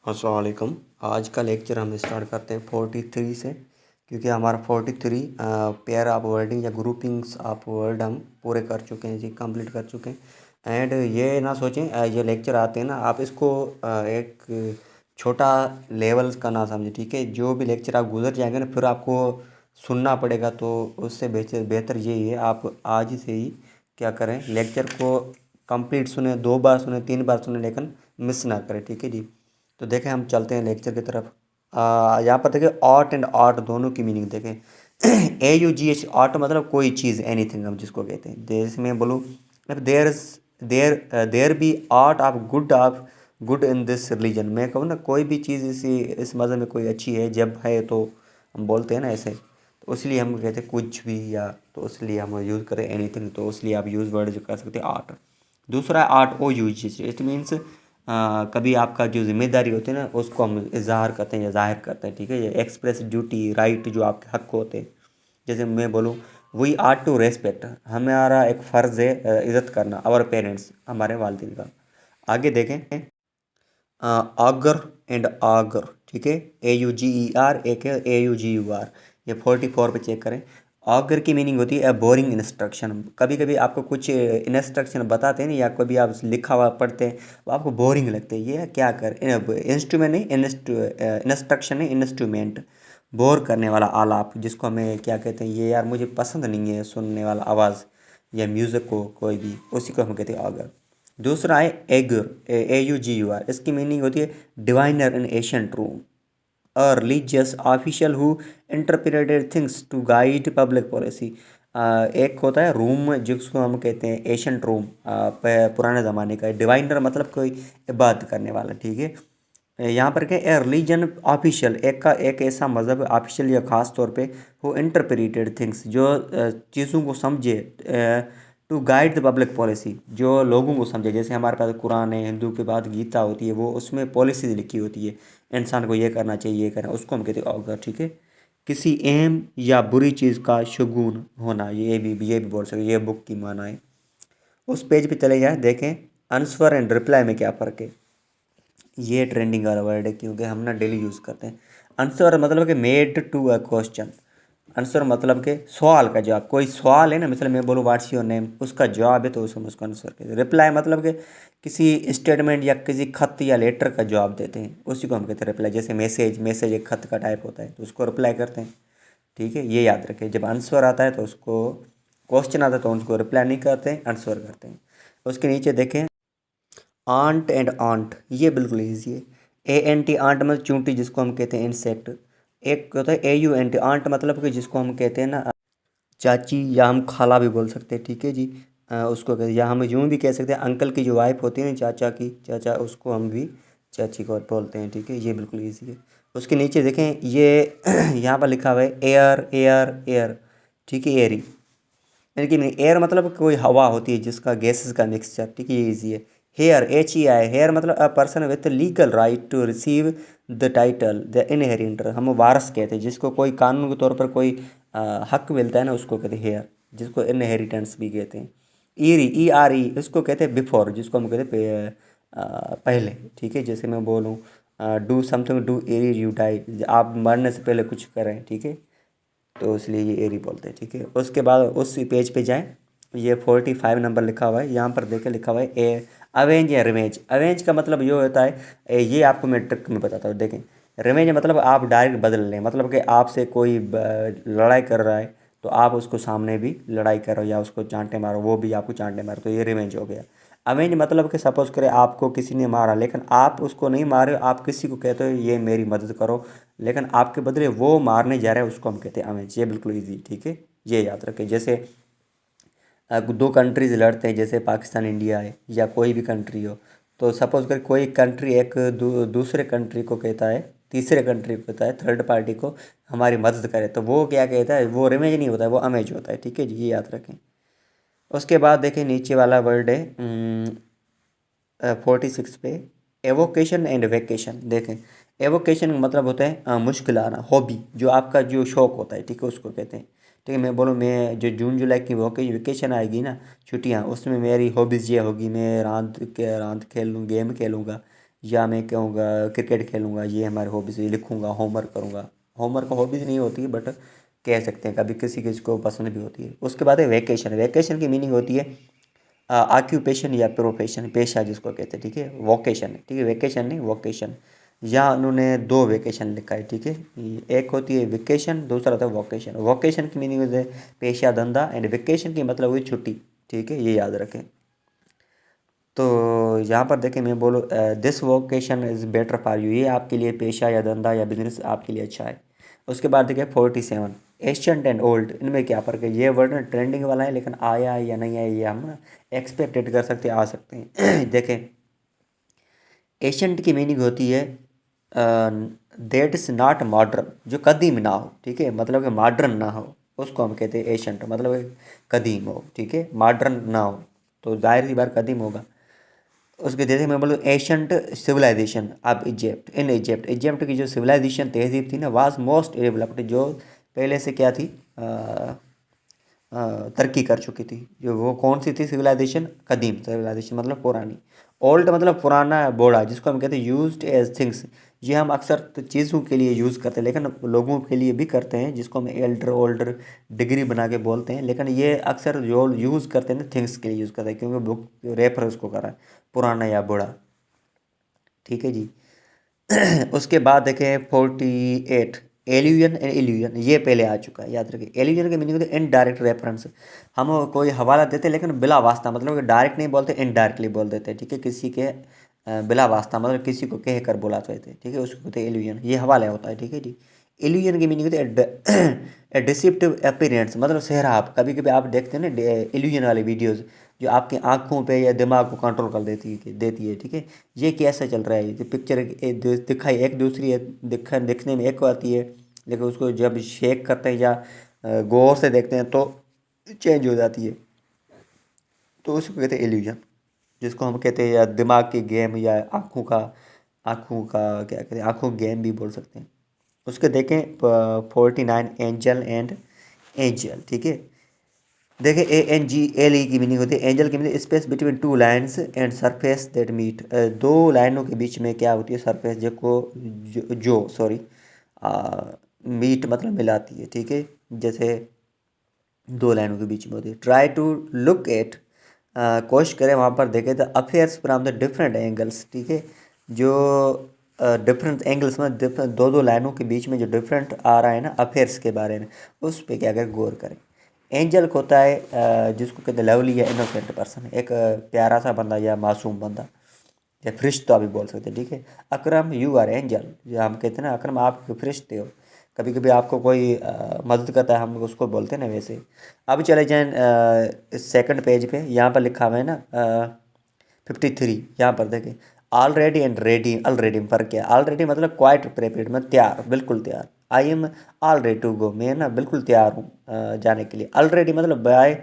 अस्सलाम वालेकुम। आज का लेक्चर हम स्टार्ट करते हैं 43 से, क्योंकि हमारा 43 पेयर ऑफ वर्डिंग या ग्रुपिंग्स ऑफ वर्ड हम पूरे कर चुके हैं जी, कंप्लीट कर चुके हैं। एंड ये ना सोचें ये लेक्चर आते हैं ना, आप इसको एक छोटा लेवल का ना समझें, ठीक है। जो भी लेक्चर आप गुजर जाएंगे ना, फिर आपको सुनना पड़ेगा, तो उससे बेहतर बेहतर यही है आप आज से ही क्या करें, लेक्चर को कंप्लीट सुने, 2 बार सुने, 3 बार सुने, लेकिन मिस ना करें, ठीक है जी। तो देखें हम चलते हैं लेक्चर की तरफ। यहाँ पर देखें आर्ट एंड आर्ट दोनों की मीनिंग देखें। AUGH आर्ट मतलब कोई चीज़, एनीथिंग हम जिसको कहते हैं। जैसे मैं बोलूँ there there be art of good in this religion, मैं कहूँ ना कोई भी चीज़ इस मज़हब में कोई अच्छी है, जब है तो हम बोलते हैं ना ऐसे, तो इसलिए हम कहते हैं कुछ भी, या तो इसलिए हम यूज़ करें एनीथिंग, तो इसलिए आप यूज़ वर्ड जो कर सकते हैं आर्ट। दूसरा है आर्ट OUGH, इट मीन्स कभी आपका जो जिम्मेदारी होती है ना, उसको हम इजहार करते हैं या जाहिर करते हैं, ठीक है। ये एक्सप्रेस ड्यूटी, राइट, जो आपके हक होते हैं। जैसे मैं बोलूँ वी आर टू रेस्पेक्ट, हमारा एक फ़र्ज़ है इज़्ज़त करना, आवर पेरेंट्स, हमारे वालिदैन का। आगे देखें आगर एंड आगर, ठीक है। AUGER, एक है AUGUR। ये 44 पे चेक करें। आगर की मीनिंग होती है बोरिंग इंस्ट्रक्शन। कभी कभी आपको कुछ इंस्ट्रक्शन बताते हैं ना, या कभी आप लिखा हुआ पढ़ते हैं तो आपको बोरिंग लगता है, ये क्या कर इंस्ट्रूमेंट नहीं, इंस्ट्रक्शन नहीं, इंस्ट्रूमेंट, बोर करने वाला आलाप, जिसको हमें क्या कहते हैं, ये यार मुझे पसंद नहीं है सुनने वाला आवाज़ या म्यूज़िक को कोई भी, उसी को हम कहते हैं आगर। दूसरा है एगर, AUGUR, इसकी मीनिंग होती है diviner in ancient Rome, a religious official who interpreted things to guide public policy. एक होता है रूम जिसको हम कहते हैं एशियंट रूम, पुराने ज़माने का। डिवाइनर मतलब कोई इबादत करने वाला, ठीक है। यहाँ पर क्या ए रिलीजन ऑफिशियल, एक ऐसा मज़हब ऑफिशियल या ख़ास तौर पे वो इंटरप्रेटेड थिंग्स, जो चीज़ों को समझे, to guide the public policy, जो लोगों को समझे। जैसे हमारे पास कुरान है, हिंदू के बाद गीता होती है, वो उसमें पॉलिसीज लिखी होती है, इंसान को ये करना चाहिए, ये करना, उसको हम कहते हैं अवगर, ठीक है। किसी अहम या बुरी चीज़ का शगुन होना, ये भी बोल सकते, ये बुक की माना है। उस पेज पे चले जाए, देखें आंसर एंड रिप्लाई में क्या फ़र्क है। ये ट्रेंडिंग वाला वर्ड है, क्योंकि हम ना डेली यूज़ करते हैं। आंसर मतलब कि made to a question, answer मतलब कि सवाल का जवाब। कोई सवाल है ना, मतलब मैं बोलूँ व्हाट्स योर नेम, उसका जवाब है तो उसको आंसर कहते हैं। रिप्लाई मतलब कि किसी स्टेटमेंट या किसी खत या लेटर का जवाब देते हैं, उसी को हम कहते हैं रिप्लाई। जैसे मैसेज एक खत का टाइप होता है, तो उसको रिप्लाई करते हैं, ठीक है। ये याद रखें, जब आंसर आता है तो उसको, क्वेश्चन आता है तो उसको रिप्लाई नहीं करते हैं, आंसर करते हैं। उसके नीचे देखें आंट एंड आंट, ये बिल्कुल ईजी है। ANT आंट मतलब चूंटी, जिसको हम कहते हैं इंसेक्ट। एक होता है AUNT आंट, मतलब कि जिसको हम कहते हैं ना चाची, या हम खाला भी बोल सकते हैं, ठीक है जी। उसको कहते हैं, या हम यूँ भी कह सकते हैं अंकल की जो वाइफ होती है ना, चाचा की चाचा, उसको हम भी चाची को बोलते हैं, ठीक है। ये बिल्कुल ईजी है। उसके नीचे देखें ये यहाँ पर लिखा हुआ है एयर एयर एयर, ठीक है, एयरी। यानी कि एयर मतलब कोई हवा होती है जिसका गैसेस का मिक्सचर, ठीक है, ये ईजी है। हेयर, HEI, हेयर मतलब a person with legal right to receive the title the inheritor, हम वारस कहते हैं, जिसको कोई कानून के तौर पर कोई हक मिलता है ना, उसको कहते हैं हेयर, जिसको इनहेरिटेंस भी कहते हैं। ईरी, ERE, इसको कहते हैं बिफोर, जिसको हम कहते हैं पहले, ठीक है। जैसे मैं बोलूँ do something, do ere you die, आप मरने से पहले कुछ करें, ठीक है, तो इसलिए ये एरी बोलते हैं, ठीक है। उसके बाद उस पेज पे जाएं, ये 45 नंबर लिखा हुआ है, यहाँ पर देखें लिखा हुआ है ए अवेंज या रिवेंज। अवेंज का मतलब ये होता है ये आपको मैं ट्रिक में बताता हूँ, देखें। रिवेंज मतलब आप डायरेक्ट बदल लें, मतलब कि आपसे कोई लड़ाई कर रहा है, तो आप उसको सामने भी लड़ाई करो या उसको चांटे मारो, वो भी आपको चांटे मारो, तो ये रिवेंज हो गया। अवेंज मतलब कि सपोज करें आपको किसी ने मारा, लेकिन आप उसको नहीं मारे, आप किसी को कहते हो ये मेरी मदद करो, लेकिन आपके बदले वो मारने जा रहा है, उसको हम कहते हैं अवेंज। ये बिल्कुल ईजी, ठीक है, ये याद रखें। जैसे दो कंट्रीज लड़ते हैं, जैसे पाकिस्तान इंडिया है, या कोई भी कंट्री हो, तो सपोज कर कोई कंट्री एक दूसरे कंट्री को कहता है, तीसरे कंट्री को कहता है, थर्ड पार्टी को हमारी मदद करे, तो वो क्या कहता है, वो रिवेंज नहीं होता है, वो अमेज होता है, ठीक है जी, ये याद रखें। उसके बाद देखें नीचे वाला वर्ड है 46 पे एवोकेशन एंड वेकेशन। देखें एवोकेशन मतलब होता है मुश्किल आना, हॉबी, जो आपका जो शौक होता है, ठीक है, उसको कहते हैं, ठीक है। मैं बोलूँ मैं जो जून जुलाई की वेकेशन आएगी ना, छुट्टियाँ, उसमें मेरी हॉबीज़ ये होगी, मैं रात खेलूँ, गेम खेलूँगा, या मैं कहूँगा क्रिकेट खेलूँगा, ये हमारी हॉबीज़, ये लिखूँगा, होमवर्क करूँगा। होमवर्क हॉबीज़ नहीं होती है, बट कह सकते हैं कभी किसी किसी को पसंद भी होती है। उसके बाद है वैकेशन। वैकेशन की मीनिंग होती है ऑक्यूपेशन या प्रोफेशन, पेशा जिसको कहते हैं, ठीक है। वोकेशन, ठीक है, वैकेशन नहीं, वोकेशन। यहाँ उन्होंने दो वैकेशन लिखा है, ठीक है। एक होती है वेकेशन, दूसरा होता है वोकेशन। वोकेशन की मीनिंग होती है पेशा धंधा, एंड वेकेशन की मतलब हुई छुट्टी, ठीक है, ये याद रखें। तो यहाँ पर देखें, मैं बोलूँ this vocation is better for you, ये आपके लिए पेशा या धंधा या बिजनेस आपके लिए अच्छा है। उसके बाद देखिए 47 एशियंट एंड ओल्ड, इनमें क्या फ़र्क है। ये वर्ड ना ट्रेंडिंग वाला है, लेकिन आया है या नहीं आया ये हम एक्सपेक्टेड कर सकते, आ सकते हैं। देखें, एशियंट की मीनिंग होती है दैट इज़ नॉट मॉडर्न, जो कदीम ना हो, ठीक है, मतलब कि मॉडर्न ना हो, उसको हम कहते हैं एशियंट, मतलब कि कदीम हो, ठीक है, मॉडर्न ना हो, तो जाहिर सी बात कदीम होगा। उसके जैसे मैं बोलूँ ancient civilization of Egypt, in Egypt, Egypt की जो सिविलाइजेशन तहजीब थी ना, वाज मोस्ट डेवलप्ड, जो पहले से क्या थी, तरक्की कर चुकी थी। जो वो कौन सी थी सिविलाइजेशन, कदीम सिविलाइजेशन, मतलब पुरानी। ओल्ड मतलब पुराना, बूढ़ा, जिसको हम कहते हैं यूज्ड एज थिंग्स। ये हम अक्सर चीज़ों के लिए यूज़ करते हैं, लेकिन लोगों के लिए भी करते हैं, जिसको हम एल्डर ओल्डर डिग्री बना के बोलते हैं। लेकिन ये अक्सर जो यूज़ करते हैं ना, थिंग्स के लिए यूज़ करते हैं, क्योंकि बुक रेफर उसको करा है, पुराना या बूढ़ा, ठीक है जी। उसके बाद देखें 48 एल्यूजन एंड इल्यूजन, ये पहले आ चुका है, याद रखिए। एल्यूजन की मीनिंग होती है इनडायरेक्ट रेफरेंस। हम कोई हवाला देते हैं लेकिन बिला वास्ता, मतलब कि डायरेक्ट नहीं बोलते, इनडायरेक्टली बोल देते हैं, ठीक है, किसी के बिला वास्ता, मतलब किसी को कह कर बुला देते हैं, ठीक है, उसको कहते हैं एल्यूजन, ये हवाला होता है, ठीक है जी। इल्यूजन की मीनिंग होती है डिसिप्टिव अपीयरेंस, मतलब सेहराब। कभी कभी आप देखते हैं ना इल्यूजन वाली वीडियोज़, जो आपकी आंखों पे या दिमाग को कंट्रोल कर देती है, ठीक है। ये कैसे चल रहा है, ये पिक्चर दिखाई एक दूसरी है, दिखने में एक आती है, लेकिन उसको जब शेक करते हैं या गौर से देखते हैं तो चेंज हो जाती है। तो उसको कहते हैं इल्यूजन, जिसको हम कहते हैं या दिमाग की गेम, या आँखों का क्या कहते हैं, आँखों की गेम भी बोल सकते हैं। उसके देखें 49 एंजल एंड एंजल, ठीक है। देखिए ANGLE की मीनिंग होती है, एंजल की meaning space between two lines and surface that meet, दो लाइनों के बीच में क्या होती है, सरफेस, जो सॉरी मीट मतलब मिलाती है, ठीक है। जैसे दो लाइनों के बीच में होती है। ट्राई टू लुक एट, कोशिश करें वहाँ पर देखें the affairs from the different angles, ठीक है। जो डिफरेंट एंगल्स में डिफरेंट दो दो लाइनों के बीच में जो डिफरेंट आ रहा है ना अफेयर्स के बारे में, उस पर क्या करें, गौर करें। एंजल होता है जिसको कहते हैं लवली या इनोसेंट पर्सन, एक प्यारा सा बंदा या मासूम बंदा, या फरिश्ता भी बोल सकते हैं, ठीक है। अकरम यू आर एंजल, जो हम कहते हैं ना, अकरम आप फरिश्ते हो। कभी कभी आपको कोई मदद करता है, हम उसको बोलते हैं ना, वैसे। अब चले जाएं सेकंड पेज पे, यहाँ पर लिखा हुआ है ना 53, यहाँ पर देखें ऑलरेडी एंड रेडी। ऑलरेडी में फ़र्क क्या है, ऑलरेडी मतलब क्वाइट प्रिपेयर्ड, मैं तैयार, बिल्कुल तैयार। I am all ready to go, मैं ना बिल्कुल तैयार हूँ जाने के लिए। ऑलरेडी मतलब बाय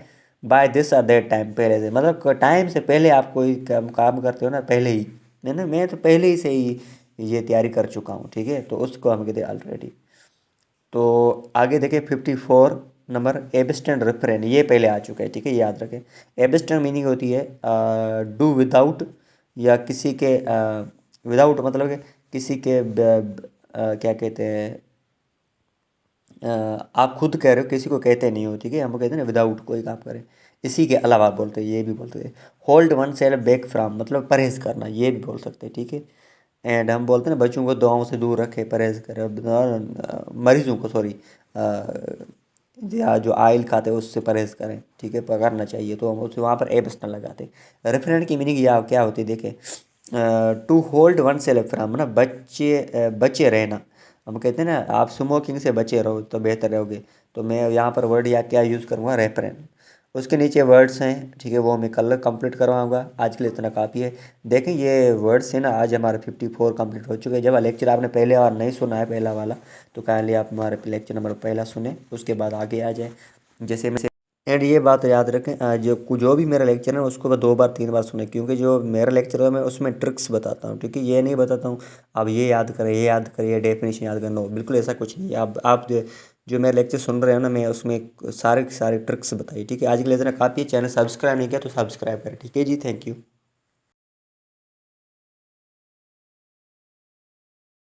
बाय दिस और दैट टाइम, पहले से, मतलब टाइम से पहले आप कोई काम करते हो ना, पहले ही, नहीं ना, मैं तो पहले ही से ही ये तैयारी कर चुका हूँ, ठीक है, तो उसको हम कहते हैं ऑलरेडी। तो आगे देखें 54 नंबर एबस्टेंट रेफरेंट, ये पहले आ चुका है, ठीक है, याद रखें। एबस्टेंट मीनिंग होती है डू विदाउट, या किसी के विदाउट, मतलब कि किसी के क्या कहते हैं, आप खुद कह रहे हो, किसी को कहते नहीं हो, ठीक है, हम कहते हैं ना विदाउट कोई काम करें, इसी के अलावा बोलते हैं, ये भी बोलते हैं। Hold one self back from, मतलब परहेज़ करना, ये भी बोल सकते हैं, ठीक है। एंड हम बोलते हैं ना बच्चों को दुआओं से दूर रखे, परहेज़ करें, मरीजों को, सॉरी, या जो आयल खाते हैं उससे परहेज़ करें, ठीक है, पकड़ना चाहिए, तो हम उससे वहाँ पर एब्सटेंट लगाते। रेफरेंट की मीनिंग या क्या होती है, देखें to hold oneself from, ना बचे रहना। हम कहते हैं ना आप स्मोकिंग से बचे रहो तो बेहतर रहोगे, तो मैं यहाँ पर वर्ड या क्या यूज़ करूँगा, रेफरेंट। उसके नीचे वर्ड्स हैं, ठीक है, वो मैं कल कंप्लीट करवाऊँगा, आज के लिए इतना काफ़ी है। देखें ये वर्ड्स है ना, आज हमारे 54 कंप्लीट हो चुके हैं। जब लेक्चर आपने पहले बार नहीं सुना है, पहला वाला, तो काइंडली आप हमारे लेक्चर नंबर पहला सुने, उसके बाद आगे आ जाए। जैसे मैं एंड ये बात याद रखें, जो भी मेरा लेक्चर है उसको मैं 2 बार 3 बार सुने, क्योंकि जो मेरा लेक्चर है मैं उसमें ट्रिक्स बताता हूँ, ठीक है, ये नहीं बताता हूँ अब ये याद करें, ये याद करें, ये डेफिनेशन याद करना हो, बिल्कुल ऐसा कुछ नहीं है। आप जो मेरा लेक्चर सुन रहे हो ना, मैं उसमें सारे सारे ट्रिक्स बताई, ठीक है। आज के लिए इतना काफ़ी है। चैनल सब्सक्राइब नहीं किया तो सब्सक्राइब करें, ठीक है जी, थैंक यू।